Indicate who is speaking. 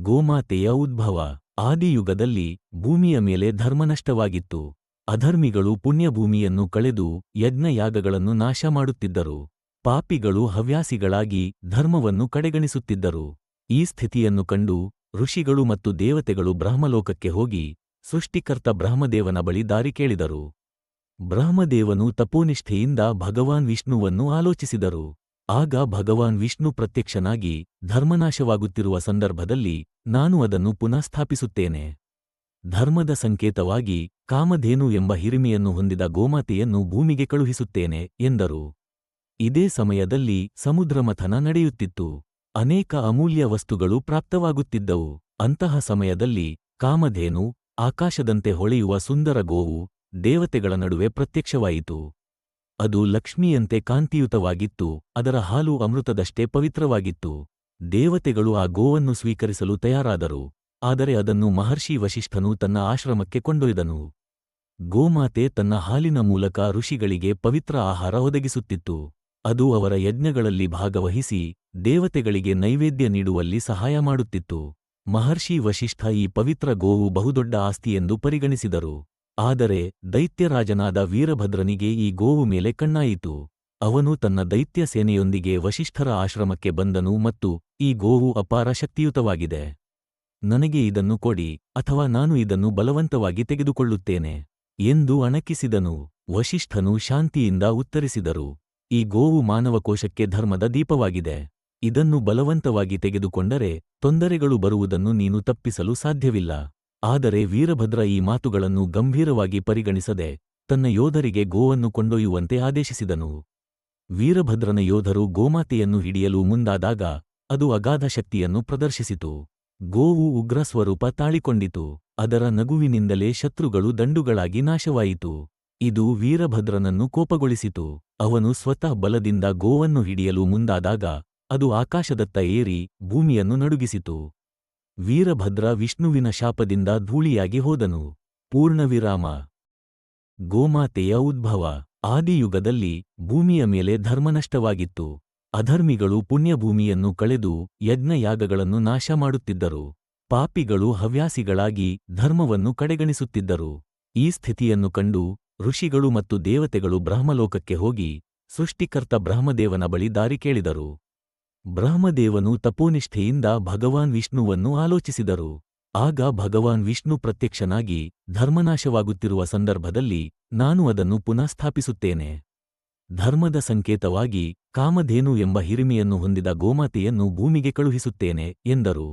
Speaker 1: ಗೋಮಾತೆಯ ಉದ್ಭವ. ಆದಿಯುಗದಲ್ಲಿ ಭೂಮಿಯ ಮೇಲೆ ಧರ್ಮನಷ್ಟವಾಗಿತ್ತು. ಅಧರ್ಮಿಗಳು ಪುಣ್ಯಭೂಮಿಯನ್ನು ಕಳೆದು ಯಜ್ಞಯಾಗಗಳನ್ನು ನಾಶ ಮಾಡುತ್ತಿದ್ದರು. ಪಾಪಿಗಳು ಹವ್ಯಾಸಿಗಳಾಗಿ ಧರ್ಮವನ್ನು ಕಡೆಗಣಿಸುತ್ತಿದ್ದರು. ಈ ಸ್ಥಿತಿಯನ್ನು ಕಂಡು ಋಷಿಗಳು ಮತ್ತು ದೇವತೆಗಳು ಬ್ರಹ್ಮಲೋಕಕ್ಕೆ ಹೋಗಿ ಸೃಷ್ಟಿಕರ್ತ ಬ್ರಹ್ಮದೇವನ ಬಳಿ ದಾರಿ ಕೇಳಿದರು. ಬ್ರಹ್ಮದೇವನು ತಪೋನಿಷ್ಠೆಯಿಂದ ಭಗವಾನ್ ವಿಷ್ಣುವನ್ನು ಆಲೋಚಿಸಿದರು. ಆಗ ಭಗವಾನ್ ವಿಷ್ಣು ಪ್ರತ್ಯಕ್ಷನಾಗಿ, ಧರ್ಮನಾಶವಾಗುತ್ತಿರುವ ಸಂದರ್ಭದಲ್ಲಿ ನಾನು ಅದನ್ನು ಪುನಃ ಸ್ಥಾಪಿಸುತ್ತೇನೆ. ಧರ್ಮದ ಸಂಕೇತವಾಗಿ ಕಾಮಧೇನು ಎಂಬ ಹಿರಿಮೆಯನ್ನು ಹೊಂದಿದ ಗೋಮಾತೆಯನ್ನು ಭೂಮಿಗೆ ಕಳುಹಿಸುತ್ತೇನೆ ಎಂದರು. ಇದೇ ಸಮಯದಲ್ಲಿ ಸಮುದ್ರಮಥನ ನಡೆಯುತ್ತಿತ್ತು. ಅನೇಕ ಅಮೂಲ್ಯ ವಸ್ತುಗಳು ಪ್ರಾಪ್ತವಾಗುತ್ತಿದ್ದವು. ಅಂತಹ ಸಮಯದಲ್ಲಿ ಕಾಮಧೇನು, ಆಕಾಶದಂತೆ ಹೊಳೆಯುವ ಸುಂದರ ಗೋವು, ದೇವತೆಗಳ ನಡುವೆ ಪ್ರತ್ಯಕ್ಷವಾಯಿತು. ಅದು ಲಕ್ಷ್ಮಿಯಂತೆ ಕಾಂತಿಯುತವಾಗಿತ್ತು, ಅದರ ಹಾಲು ಅಮೃತದಷ್ಟೇ ಪವಿತ್ರವಾಗಿತ್ತು. ದೇವತೆಗಳು ಆ ಗೋವನ್ನು ಸ್ವೀಕರಿಸಲು ತಯಾರಾದರು, ಆದರೆ ಅದನ್ನು ಮಹರ್ಷಿ ವಸಿಷ್ಠನು ತನ್ನ ಆಶ್ರಮಕ್ಕೆ ಕೊಂಡೊಯ್ದನು. ಗೋಮಾತೆ ತನ್ನ ಹಾಲಿನ ಮೂಲಕ ಋಷಿಗಳಿಗೆ ಪವಿತ್ರ ಆಹಾರ ಒದಗಿಸುತ್ತಿತ್ತು. ಅದು ಅವರ ಯಜ್ಞಗಳಲ್ಲಿ ಭಾಗವಹಿಸಿ ದೇವತೆಗಳಿಗೆ ನೈವೇದ್ಯ ನೀಡುವಲ್ಲಿ ಸಹಾಯ ಮಾಡುತ್ತಿತ್ತು. ಮಹರ್ಷಿ ವಸಿಷ್ಠ ಈ ಪವಿತ್ರ ಗೋವು ಬಹುದೊಡ್ಡ ಆಸ್ತಿಯೆಂದು ಪರಿಗಣಿಸಿದರು. ಆದರೆ ದೈತ್ಯರಾಜನಾದ ವೀರಭದ್ರನಿಗೆ ಈ ಗೋವು ಮೇಲೆ ಕಣ್ಣಾಯಿತು. ಅವನು ತನ್ನ ದೈತ್ಯ ಸೇನೆಯೊಂದಿಗೆ ವಸಿಷ್ಠರ ಆಶ್ರಮಕ್ಕೆ ಬಂದನು ಮತ್ತು ಈ ಗೋವು ಅಪಾರ ಶಕ್ತಿಯುತವಾಗಿದೆ. ನನಗೆ ಇದನ್ನು ಕೊಡಿ, ಅಥವಾ ನಾನು ಇದನ್ನು ಬಲವಂತವಾಗಿ ತೆಗೆದುಕೊಳ್ಳುತ್ತೇನೆ ಎಂದು ಅಣಕಿಸಿದನು. ವಸಿಷ್ಠನು ಶಾಂತಿಯಿಂದ ಉತ್ತರಿಸಿದರು, ಈ ಗೋವು ಮಾನವಕೋಶಕ್ಕೆ ಧರ್ಮದ ದೀಪವಾಗಿದೆ. ಇದನ್ನು ಬಲವಂತವಾಗಿ ತೆಗೆದುಕೊಂಡರೆ ತೊಂದರೆಗಳು ಬರುವುದನ್ನು ನೀನು ತಪ್ಪಿಸಲು ಸಾಧ್ಯವಿಲ್ಲ. ಆದರೆ ವೀರಭದ್ರ ಈ ಮಾತುಗಳನ್ನು ಗಂಭೀರವಾಗಿ ಪರಿಗಣಿಸದೆ ತನ್ನ ಯೋಧರಿಗೆ ಗೋವನ್ನು ಕೊಂಡೊಯ್ಯುವಂತೆ ಆದೇಶಿಸಿದನು. ವೀರಭದ್ರನ ಯೋಧರು ಗೋಮಾತೆಯನ್ನು ಹಿಡಿಯಲು ಮುಂದಾದಾಗ ಅದು ಅಗಾಧ ಶಕ್ತಿಯನ್ನು ಪ್ರದರ್ಶಿಸಿತು. ಗೋವು ಉಗ್ರ ಸ್ವರೂಪ ತಾಳಿಕೊಂಡಿತು. ಅದರ ನಗುವಿನಿಂದಲೇ ಶತ್ರುಗಳು ದಂಡುಗಳಾಗಿ ನಾಶವಾಯಿತು. ಇದು ವೀರಭದ್ರನನ್ನು ಕೋಪಗೊಳಿಸಿತು. ಅವನು ಸ್ವತಃ ಬಲದಿಂದ ಗೋವನ್ನು ಹಿಡಿಯಲು ಮುಂದಾದಾಗ ಅದು ಆಕಾಶದತ್ತ ಏರಿ ಭೂಮಿಯನ್ನು ನಡುಗಿಸಿತು. ವೀರಭದ್ರ ವಿಷ್ಣುವಿನ ಶಾಪದಿಂದ ಧೂಳಿಯಾಗಿ ಹೋದನು. ಪೂರ್ಣವಿರಾಮ. ಗೋಮಾತೆಯ ಉದ್ಭವ. ಆದಿಯುಗದಲ್ಲಿ ಭೂಮಿಯ ಮೇಲೆ ಧರ್ಮನಷ್ಟವಾಗಿತ್ತು. ಅಧರ್ಮಿಗಳು ಪುಣ್ಯಭೂಮಿಯನ್ನು ಕಳೆದು ಯಜ್ಞಯಾಗಗಳನ್ನು ನಾಶ ಮಾಡುತ್ತಿದ್ದರು. ಪಾಪಿಗಳು ಹವ್ಯಾಸಿಗಳಾಗಿ ಧರ್ಮವನ್ನು ಕಡೆಗಣಿಸುತ್ತಿದ್ದರು. ಈ ಸ್ಥಿತಿಯನ್ನು ಕಂಡು ಋಷಿಗಳು ಮತ್ತು ದೇವತೆಗಳು ಬ್ರಹ್ಮಲೋಕಕ್ಕೆ ಹೋಗಿ ಸೃಷ್ಟಿಕರ್ತ ಬ್ರಹ್ಮದೇವನ ಬಳಿ ದಾರಿ ಕೇಳಿದರು. ಬ್ರಹ್ಮದೇವನು ತಪೋನಿಷ್ಠೆಯಿಂದ ಭಗವಾನ್ ವಿಷ್ಣುವನ್ನು ಆಲೋಚಿಸಿದರು. ಆಗ ಭಗವಾನ್ ವಿಷ್ಣು ಪ್ರತ್ಯಕ್ಷನಾಗಿ, ಧರ್ಮನಾಶವಾಗುತ್ತಿರುವ ಸಂದರ್ಭದಲ್ಲಿ ನಾನು ಅದನ್ನು ಪುನಃ ಸ್ಥಾಪಿಸುತ್ತೇನೆ. ಧರ್ಮದ ಸಂಕೇತವಾಗಿ ಕಾಮಧೇನು ಎಂಬ ಹಿರಿಮೆಯನ್ನು ಹೊಂದಿದ ಗೋಮಾತೆಯನ್ನು ಭೂಮಿಗೆ ಕಳುಹಿಸುತ್ತೇನೆ ಎಂದರು.